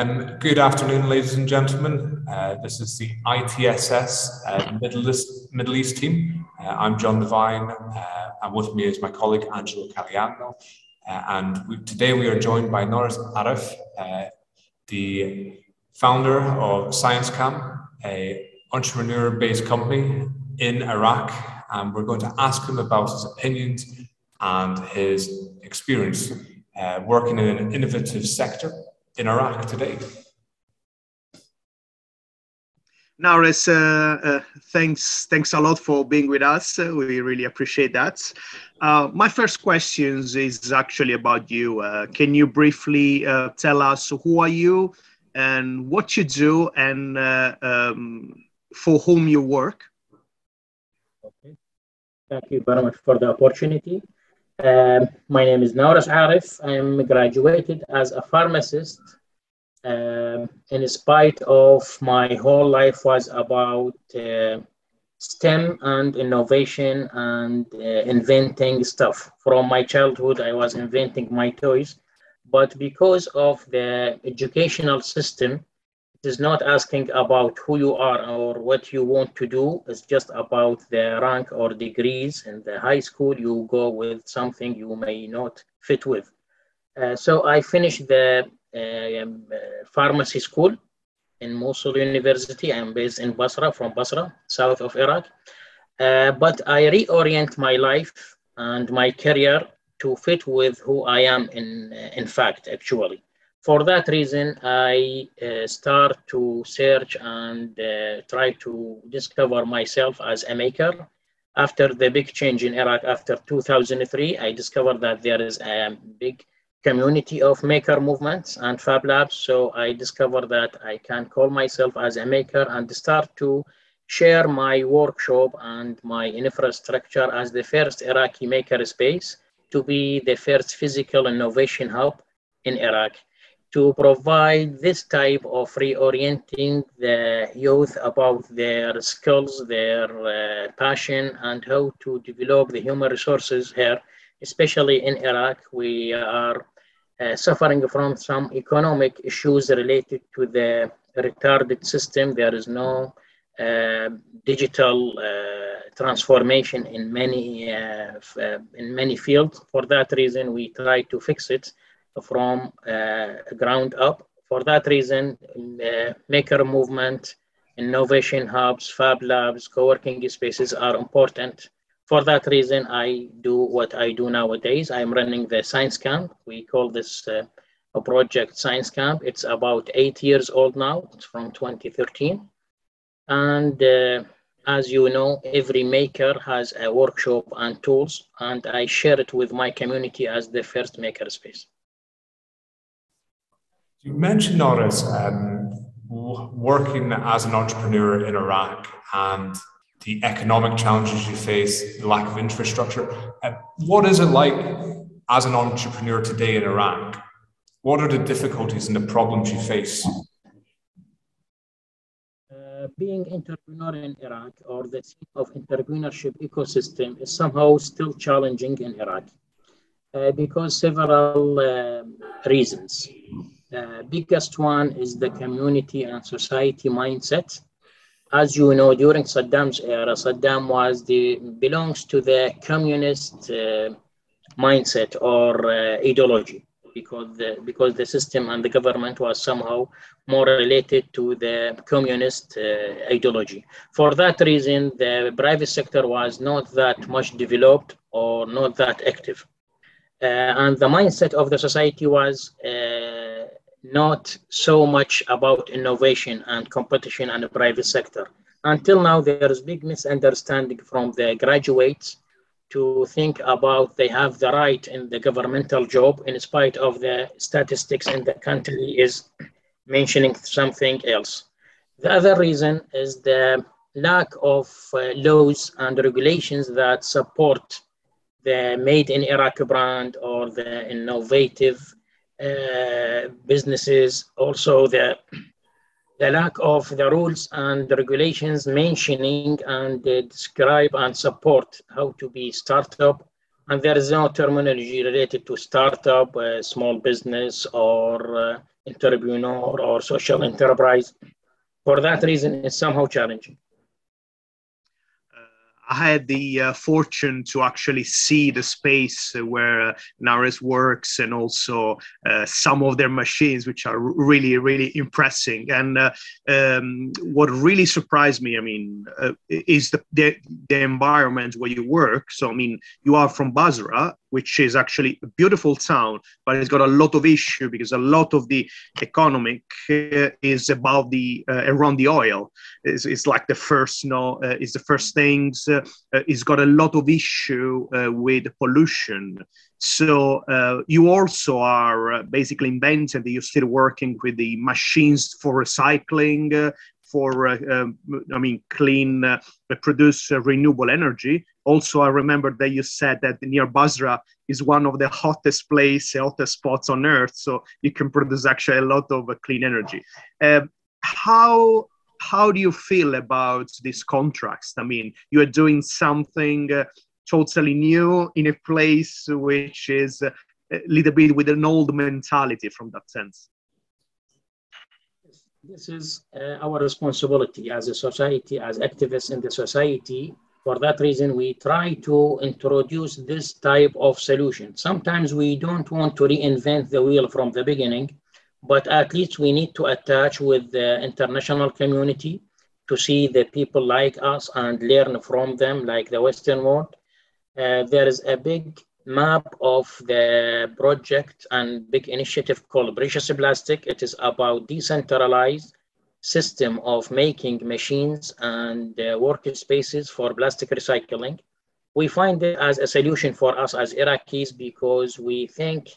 Good afternoon, ladies and gentlemen. This is the ITSS Middle East team. I'm John Devine, and with me is my colleague Angelo Calianno. Today we are joined by Nawres Arif, the founder of Science Camp, an entrepreneur-based company in Iraq. And we're going to ask him about his opinions and his experience working in an innovative sector in Iraq today. Nawres, thanks a lot for being with us. We really appreciate that. My first question is actually about you. Can you briefly tell us who are you and what you do and for whom you work? Okay. Thank you very much for the opportunity. My name is Nawres Arif. I'm graduated as a pharmacist. In spite of my whole life was about STEM and innovation and inventing stuff. From my childhood, I was inventing my toys. But because of the educational system, it is not asking about who you are or what you want to do. It's just about the rank or degrees. In the high school, you go with something you may not fit with. So I finished the pharmacy school in Mosul University. I'm based in Basra, from Basra, south of Iraq. But I reorient my life and my career to fit with who I am in fact, actually. For that reason, I start to search and try to discover myself as a maker. After the big change in Iraq after 2003, I discovered that there is a big community of maker movements and fab labs. So I discovered that I can call myself as a maker and start to share my workshop and my infrastructure as the first Iraqi maker space to be the first physical innovation hub in Iraq, to provide this type of reorienting the youth about their skills, their passion, and how to develop the human resources here, especially in Iraq. We are suffering from some economic issues related to the retarded system. There is no digital transformation in many fields. For that reason, we try to fix it from ground up. For that reason, maker movement, innovation hubs, fab labs, co-working spaces are important. For that reason, I do what I do nowadays. I'm running the Science Camp. We call this a project Science Camp. It's about 8 years old now. It's from 2013. And as you know, every maker has a workshop and tools, and I share it with my community as the first maker space. You mentioned, Nawres, working as an entrepreneur in Iraq and the economic challenges you face, the lack of infrastructure. What is it like as an entrepreneur today in Iraq? What are the difficulties and the problems you face? Being entrepreneur in Iraq, or the scene of entrepreneurship ecosystem, is somehow still challenging in Iraq because several reasons. Biggest one is the community and society mindset. As you know, during Saddam's era, Saddam belongs to the communist mindset or ideology, because the system and the government was somehow more related to the communist ideology. For that reason, the private sector was not that much developed or not that active. And the mindset of the society was not so much about innovation and competition and the private sector. Until now, there is big misunderstanding from the graduates to think about they have the right in the governmental job, in spite of the statistics in the country is mentioning something else. The other reason is the lack of laws and regulations that support the Made in Iraq brand or the innovative businesses. Also the lack of the rules and the regulations mentioning and describe and support how to be startup. And there is no terminology related to startup, small business, or entrepreneur or social enterprise. For that reason, it's somehow challenging. I had the fortune to actually see the space where Nawres works, and also some of their machines, which are really, really impressive. And what really surprised me, I mean, is the environment where you work. So, I mean, you are from Basra, which is actually a beautiful town, but it's got a lot of issue because a lot of the economic is about the around the oil. It's like the first, it's the first things. It's got a lot of issue with pollution. So you also are basically inventing that you're still working with the machines for recycling, for I mean, clean, produce renewable energy. Also, I remember that you said that near Basra is one of the hottest spots on earth. So you can produce actually a lot of clean energy. How do you feel about these contracts? I mean, you are doing something totally new in a place which is a little bit with an old mentality from that sense. This is our responsibility as a society, as activists in the society. For that reason, we try to introduce this type of solution. Sometimes we don't want to reinvent the wheel from the beginning, but at least we need to attach with the international community to see the people like us and learn from them, like the Western world. There is a big map of the project and big initiative called Precious Plastic. It is about decentralized system of making machines and workspaces for plastic recycling. We find it as a solution for us as Iraqis because we think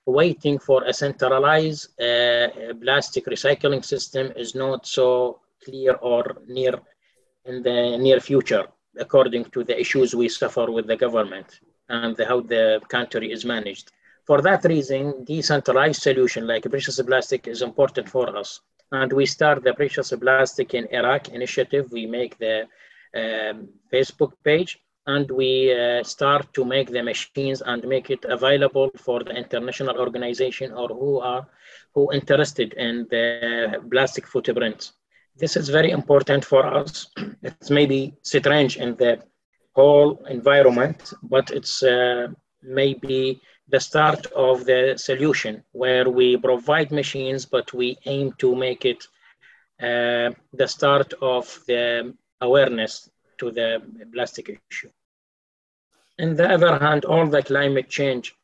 waiting for a centralized plastic recycling system is not so clear or near in the near future, according to the issues we suffer with the government and how the country is managed. For that reason, decentralized solution like Precious Plastic is important for us. And we start the Precious Plastic in Iraq initiative. We make the Facebook page, and we start to make the machines and make it available for the international organization or who interested in the plastic footprint. This is very important for us. It's maybe strange in the whole environment, but it's maybe the start of the solution where we provide machines, but we aim to make it the start of the awareness to the plastic issue. On the other hand, all the climate change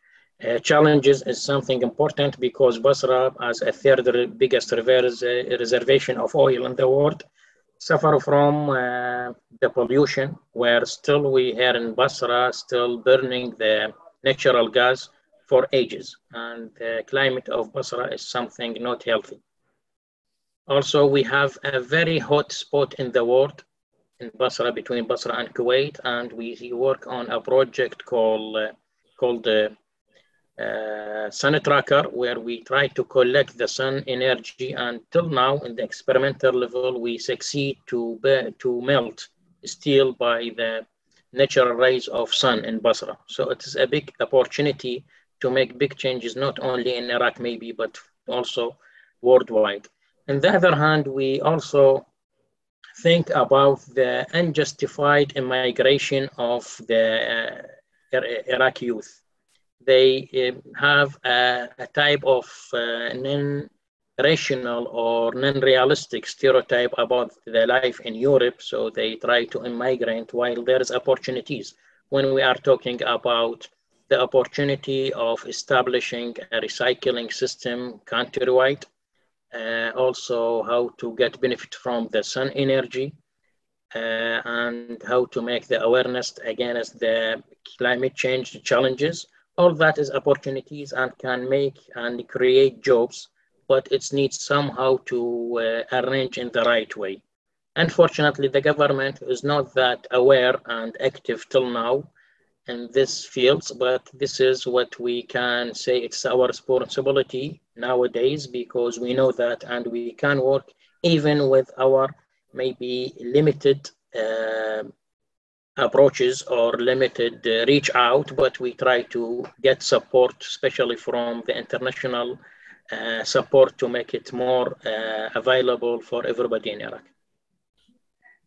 challenges is something important because Basra, as a third biggest reservation of oil in the world, suffer from the pollution, where still we here in Basra still burning the natural gas for ages, and the climate of Basra is something not healthy. Also, we have a very hot spot in the world in Basra, between Basra and Kuwait, and we work on a project called Sun Tracker, where we try to collect the sun energy, and till now in the experimental level we succeed to melt steel by the natural rays of sun in Basra. So it is a big opportunity to make big changes, not only in Iraq maybe, but also worldwide. On the other hand, we also think about the unjustified immigration of the Iraqi youth. They have a type of non-rational or non-realistic stereotype about the life in Europe, so they try to immigrate while there's opportunities. When we are talking about the opportunity of establishing a recycling system countrywide, also how to get benefit from the sun energy, and how to make the awareness against the climate change challenges. All that is opportunities and can make and create jobs, but it needs somehow to arrange in the right way. Unfortunately, the government is not that aware and active till now in this field, but this is what we can say it's our responsibility nowadays, because we know that and we can work even with our maybe limited approaches or limited reach out, but we try to get support, especially from the international support to make it more available for everybody in Iraq.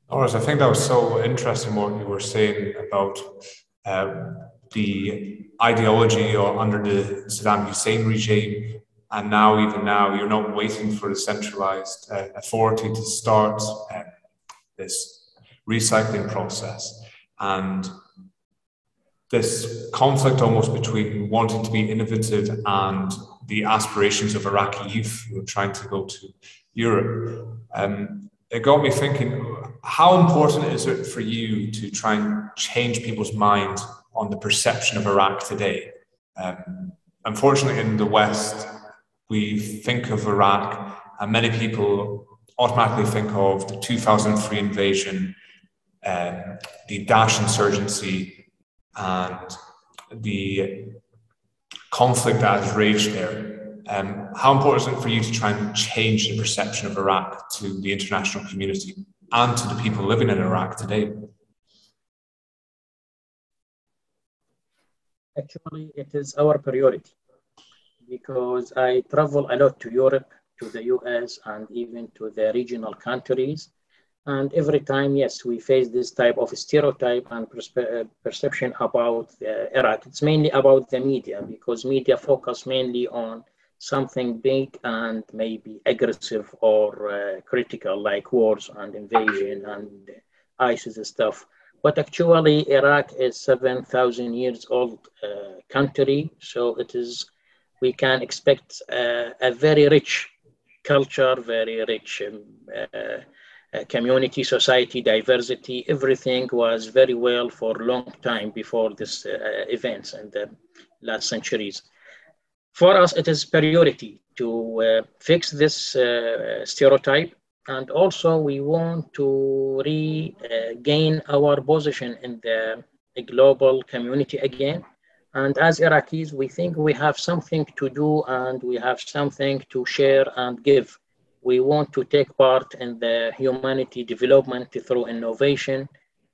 Nawres, I think that was so interesting what you were saying about the ideology or under the Saddam Hussein regime, and even now, you're not waiting for a centralized authority to start this recycling process. And this conflict almost between wanting to be innovative and the aspirations of Iraqi youth who are trying to go to Europe. It got me thinking, how important is it for you to try and change people's mind on the perception of Iraq today? Unfortunately, in the West, we think of Iraq, and many people automatically think of the 2003 invasion, the Daesh insurgency, and the conflict that has raged there. How important is it for you to try and change the perception of Iraq to the international community and to the people living in Iraq today? Actually, it is our priority, because I travel a lot to Europe, to the US, and even to the regional countries. And every time, yes, we face this type of stereotype and perception about Iraq. It's mainly about the media, because media focus mainly on something big and maybe aggressive or critical, like wars and invasion and ISIS and stuff. But actually, Iraq is 7,000 years old country, so we can expect a very rich culture, very rich community, society, diversity. Everything was very well for a long time before this events in the last centuries. For us, it is priority to fix this stereotype, and also we want to regain our position in the global community again. And as Iraqis, we think we have something to do and we have something to share and give. We want to take part in the humanity development through innovation,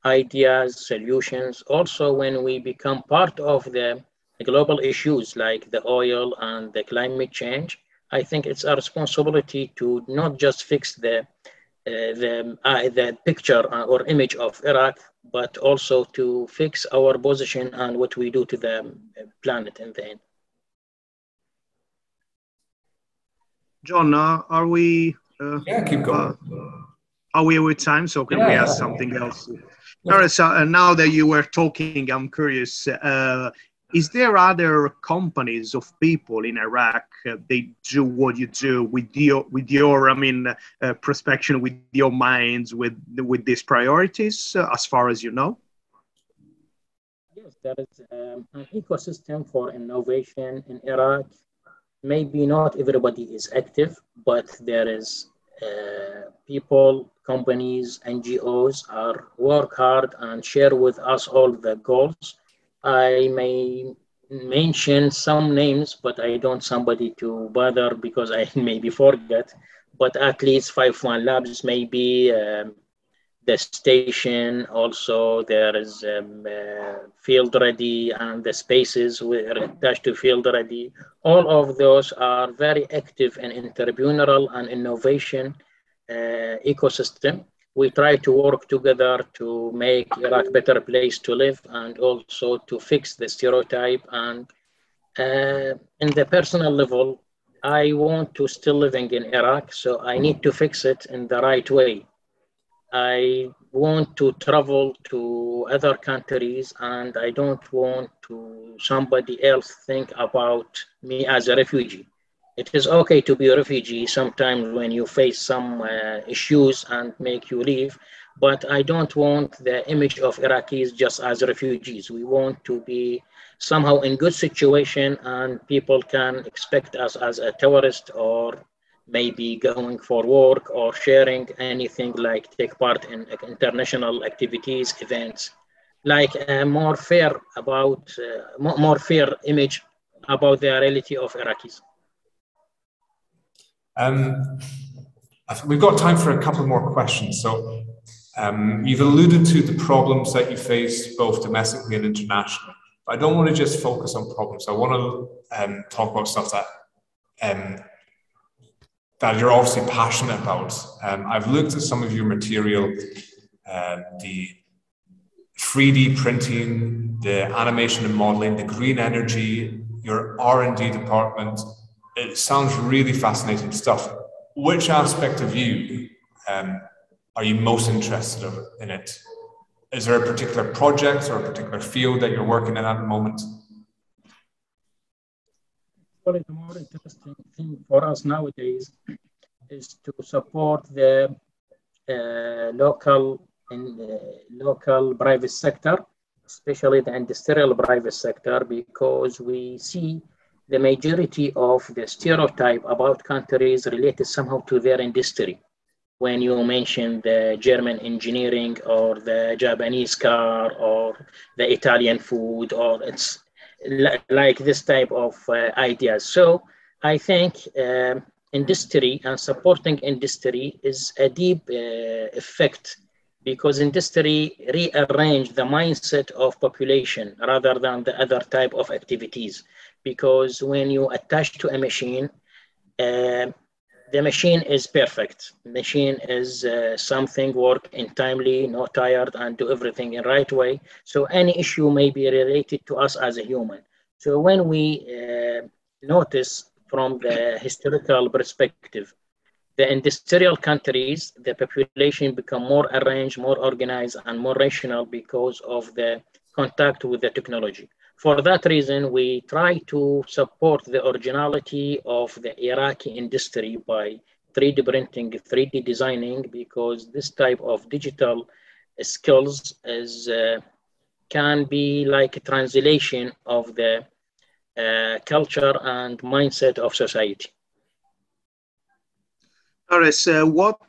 ideas, solutions. Also, when we become part of the global issues like the oil and the climate change, I think it's our responsibility to not just fix the picture or image of Iraq, but also to fix our position and what we do to the planet in the end. John, are we? Yeah, keep going. Are we with time? So can we ask something else? Nawres, now that you were talking, I'm curious. Is there other companies of people in Iraq they do what you do with your prospection, with your minds, with these priorities, as far as you know? Yes, there is an ecosystem for innovation in Iraq. Maybe not everybody is active, but there is people, companies, NGOs are work hard and share with us all the goals. I may mention some names, but I don't somebody to bother because I maybe forget. But at least 5-1 Labs, maybe the station. Also, there is Field Ready and the spaces attached to Field Ready. All of those are very active in entrepreneurial and innovation ecosystem. We try to work together to make Iraq a better place to live and also to fix the stereotype. And in the personal level, I want to still living in Iraq, so I need to fix it in the right way. I want to travel to other countries, and I don't want to somebody else think about me as a refugee. It is okay to be a refugee sometimes when you face some issues and make you leave, but I don't want the image of Iraqis just as refugees. We want to be somehow in good situation and people can expect us as a tourist or maybe going for work or sharing anything like take part in international activities, events, like a more fair image about the reality of Iraqis. We've got time for a couple more questions. So you've alluded to the problems that you face both domestically and internationally. But I don't want to just focus on problems. I want to talk about stuff that that you're obviously passionate about. I've looked at some of your material, the 3D printing, the animation and modeling, the green energy, your R&D department. It sounds really fascinating stuff. Which aspect of you are you most interested in it? Is there a particular project or a particular field that you're working in at the moment? Probably the more interesting thing for us nowadays is to support the local private sector, especially the industrial private sector, because we see the majority of the stereotype about countries related somehow to their industry. When you mention the German engineering or the Japanese car or the Italian food, or it's like this type of ideas. So I think industry and supporting industry is a deep effect, because industry rearrange the mindset of population rather than the other type of activities. Because when you attach to a machine, the machine is perfect. Machine is something work in timely, not tired, and do everything in right way. So any issue may be related to us as a human. So when we notice from the historical perspective, the industrial countries, the population become more arranged, more organized, and more rational because of the contact with the technology. For that reason, we try to support the originality of the Iraqi industry by 3D printing, 3D designing, because this type of digital skills is can be like a translation of the culture and mindset of society. Nawres, what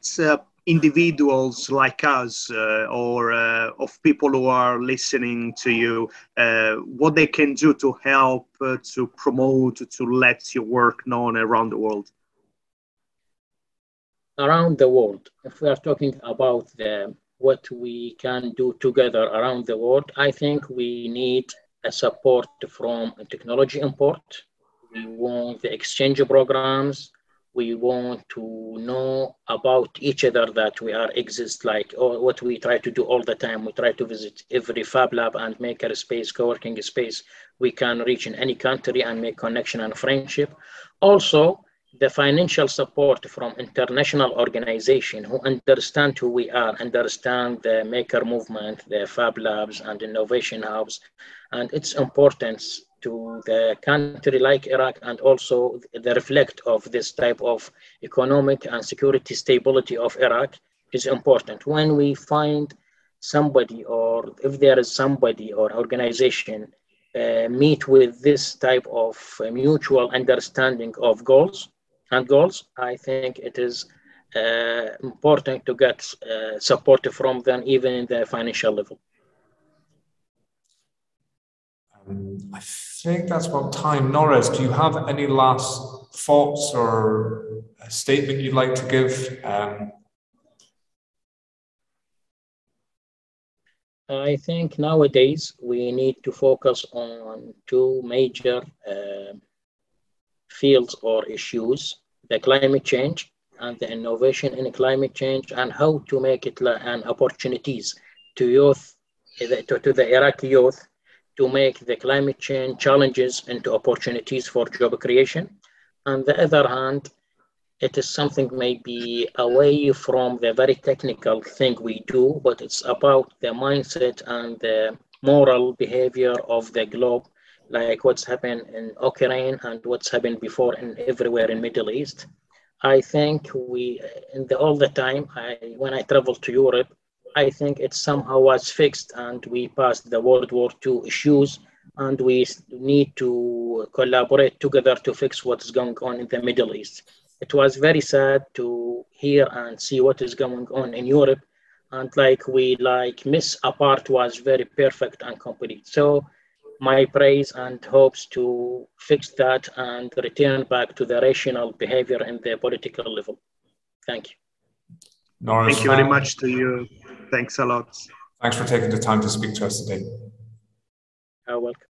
individuals like us or of people who are listening to you, what they can do to help, to promote, to let your work known around the world? Around the world, if we are talking about what we can do together around the world, I think we need a support from a technology import. We want the exchange programs. We want to know about each other, that we are exist, like what we try to do all the time. We try to visit every fab lab and make a space, co-working space we can reach in any country and make connection and friendship. Also, the financial support from international organizations who understand who we are, understand the maker movement, the fab labs and innovation hubs, and its importance to the country like Iraq, and also the reflect of this type of economic and security stability of Iraq is important. When we find somebody, or if there is somebody or organization meet with this type of mutual understanding of goals, I think it is important to get support from them, even in the financial level. I think that's about time. Nawres, do you have any last thoughts or a statement you'd like to give? I think nowadays we need to focus on two major fields or issues: the climate change and the innovation in climate change, and how to make it an opportunities to youth, to the Iraqi youth, to make the climate change challenges into opportunities for job creation. On the other hand, it is something maybe away from the very technical thing we do, but it's about the mindset and the moral behavior of the globe, like what's happened in Ukraine and what's happened before and everywhere in Middle East. I think all the time, when I travel to Europe, I think it somehow was fixed, and we passed the World War II issues, and we need to collaborate together to fix what's going on in the Middle East. It was very sad to hear and see what is going on in Europe, and we miss a part was very perfect and complete. So my praise and hopes to fix that and return back to the rational behavior in the political level. Thank you. Nawres, thank you very much to you. Thanks a lot. Thanks for taking the time to speak to us today. You're welcome.